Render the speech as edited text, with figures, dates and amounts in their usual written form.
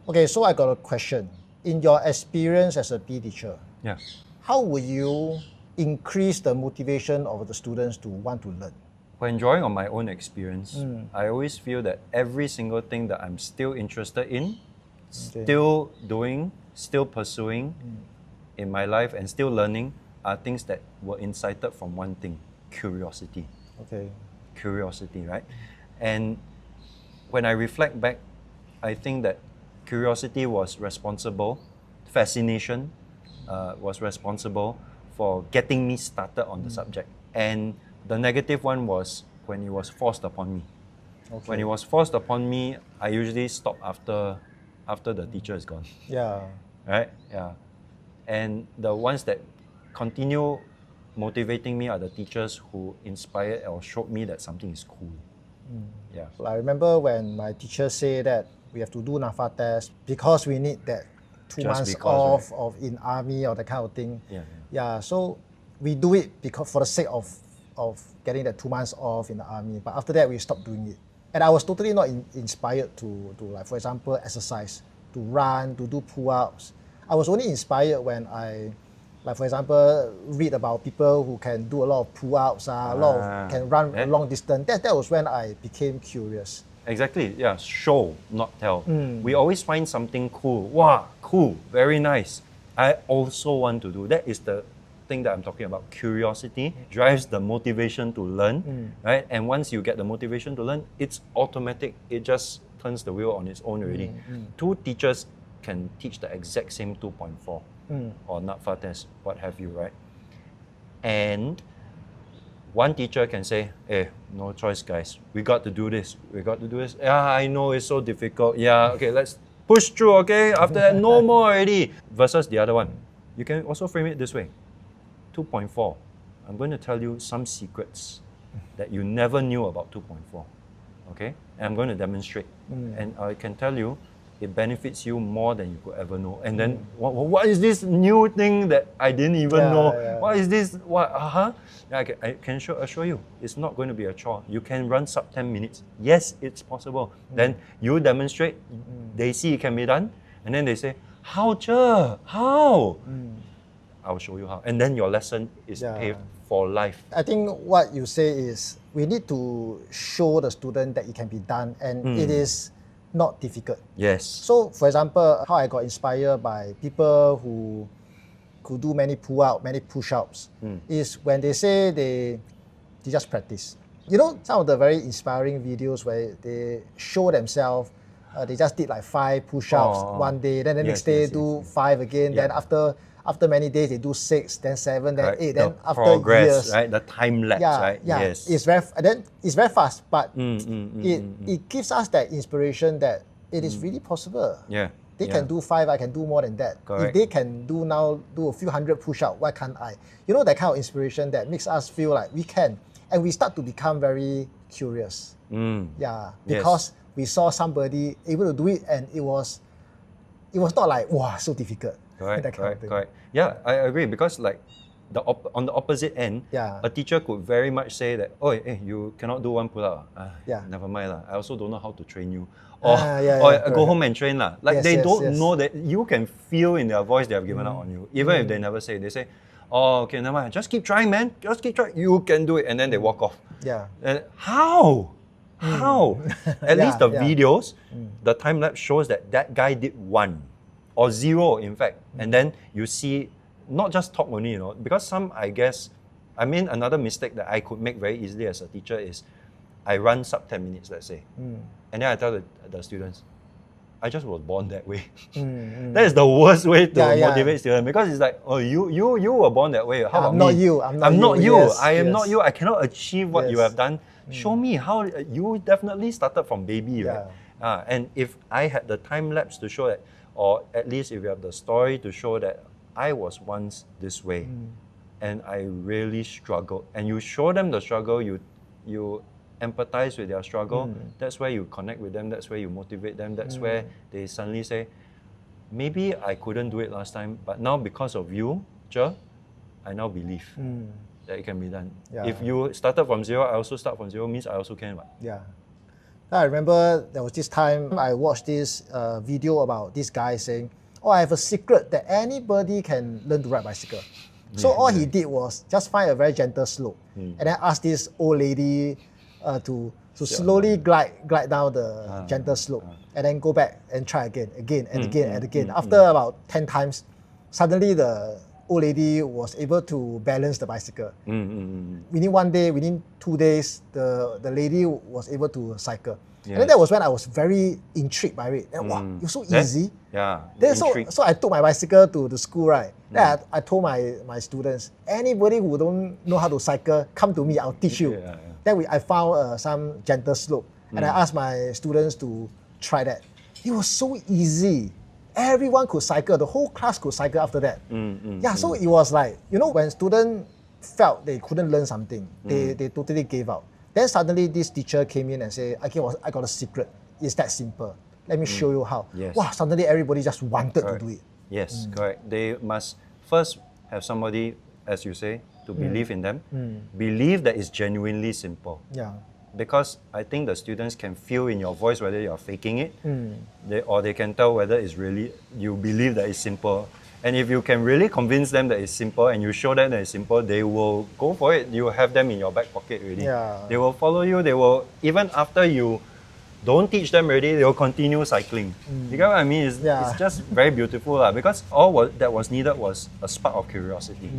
Okay, so I got a question. In your experience as a PE teacher, Yeah. how will you increase the motivation of the students to want to learn? When drawing on my own experience, I always feel that every single thing that I'm still interested in, still doing, still pursuing in my life and still learning are things that were incited from one thing, curiosity. Okay. Curiosity, right? And when I reflect back, I think that curiosity was responsible, fascination was responsible for getting me started on the subject. And the negative one was when it was forced upon me. Okay. When it was forced upon me, I usually stop after the teacher is gone. Yeah. Right? Yeah. And the ones that continue motivating me are the teachers who inspired or showed me that something is cool. Yeah. I remember when my teacher said that we have to do NAFA test because we need that 2 Just months because, off of in army or that kind of thing. Yeah. So we do it because for the sake of getting that 2 months off in the army. But after that, we stopped doing it. And I was totally not inspired to like, for example, exercise, to run, to do pull-ups. I was only inspired when I, like for example, read about people who can do a lot of pull-ups, can run a long distance. That was when I became curious. Exactly, yeah, show, not tell. We always find something cool. Wow, cool, very nice. I also want to do. That is the thing that I'm talking about. Curiosity drives the motivation to learn, right? And once you get the motivation to learn, it's automatic. It just turns the wheel on its own already. Two teachers can teach the exact same 2.4 or NAPFA test, what have you, right? And one teacher can say, hey, no choice, guys. We got to do this. We got to do this. Yeah, I know it's so difficult. Yeah, okay, let's push through, okay? After that, no more already. Versus the other one. You can also frame it this way. 2.4. I'm going to tell you some secrets that you never knew about 2.4. Okay? And I'm going to demonstrate. And I can tell you, it benefits you more than you could ever know. And then, what is this new thing that I didn't even know? Yeah. What is this? What? I can assure you, it's not going to be a chore. You can run sub 10 minutes. Yes, it's possible. Then you demonstrate, they see it can be done, and then they say, how, Che? How? I'll show you how. And then your lesson is paved for life. I think what you say is we need to show the student that it can be done and it is not difficult. Yes. So, for example, how I got inspired by people who could do many pull-ups, many push-ups, is when they say they just practice. You know, some of the very inspiring videos where they show themselves, they just did like 5 push-ups one day, then the next day do 5 again, then after many days they do 6, then 7, then 8, then after progress, years, right? The time lapse, right? Yes. It's very fast, but it gives us that inspiration that it is really possible. Yeah. They can do 5, I can do more than that. Correct. If they can do a few hundred push-ups, why can't I? You know, that kind of inspiration that makes us feel like we can. And we start to become very curious. Because we saw somebody able to do it and it was not like, wow, so difficult. Correct. Yeah, I agree, because like on the opposite end, a teacher could very much say that, oh, hey, you cannot do 1 pull-up. Never mind. I also don't know how to train you. Or go home and train. Like they don't know that you can feel in their voice they have given up on you. Even if they never say, they say, oh, okay, never mind. Just keep trying, man. Just keep trying. You can do it. And then they walk off. And how? At least the videos, the time lapse shows that guy did 1 or 0, in fact. And then you see, not just talk only, you know, because some, another mistake that I could make very easily as a teacher is I run sub 10 minutes, let's say. And then I tell the students, I just was born that way. That is the worst way to motivate students, because it's like, oh, you were born that way. How about not me? you. I'm not you. Yes, I am not you. I cannot achieve what you have done. Show me how you definitely started from baby, right? And if I had the time lapse to show that, or at least if you have the story to show that I was once this way and I really struggled, and you show them the struggle, you empathize with their struggle, that's where you connect with them, that's where you motivate them, that's where they suddenly say, maybe I couldn't do it last time, but now because of you, Che, I now believe that it can be done. If you started from 0, I also start from 0, means I also can. Yeah. I remember there was this time I watched this video about this guy saying, "Oh, I have a secret that anybody can learn to ride bicycle." So all he did was just find a very gentle slope, and then ask this old lady to slowly glide down the gentle slope, and then go back and try again and again. After about 10 times, suddenly the old lady was able to balance the bicycle. Within 1 day, within 2 days, the lady was able to cycle. And then that was when I was very intrigued by it. And wow, it's so easy. Then so I took my bicycle to the school, right? Then I told my students, anybody who don't know how to cycle, come to me, I'll teach you. Then I found some gentle slope, and I asked my students to try that. It was so easy. Everyone could cycle. The whole class could cycle after that. So it was like, when students felt they couldn't learn something, they totally gave up. Then suddenly this teacher came in and said, I got a secret. It's that simple. Let me show you how. Wow, suddenly everybody just wanted to do it. Yes, correct. They must first have somebody, as you say, to believe in them. Believe that it's genuinely simple. Because I think the students can feel in your voice whether you're faking it, or they can tell whether it's really, you believe that it's simple. And if you can really convince them that it's simple and you show them that it's simple, they will go for it. You have them in your back pocket already. They will follow you. They will, even after you don't teach them already, they will continue cycling. You get what I mean? It's just very beautiful because all that was needed was a spark of curiosity.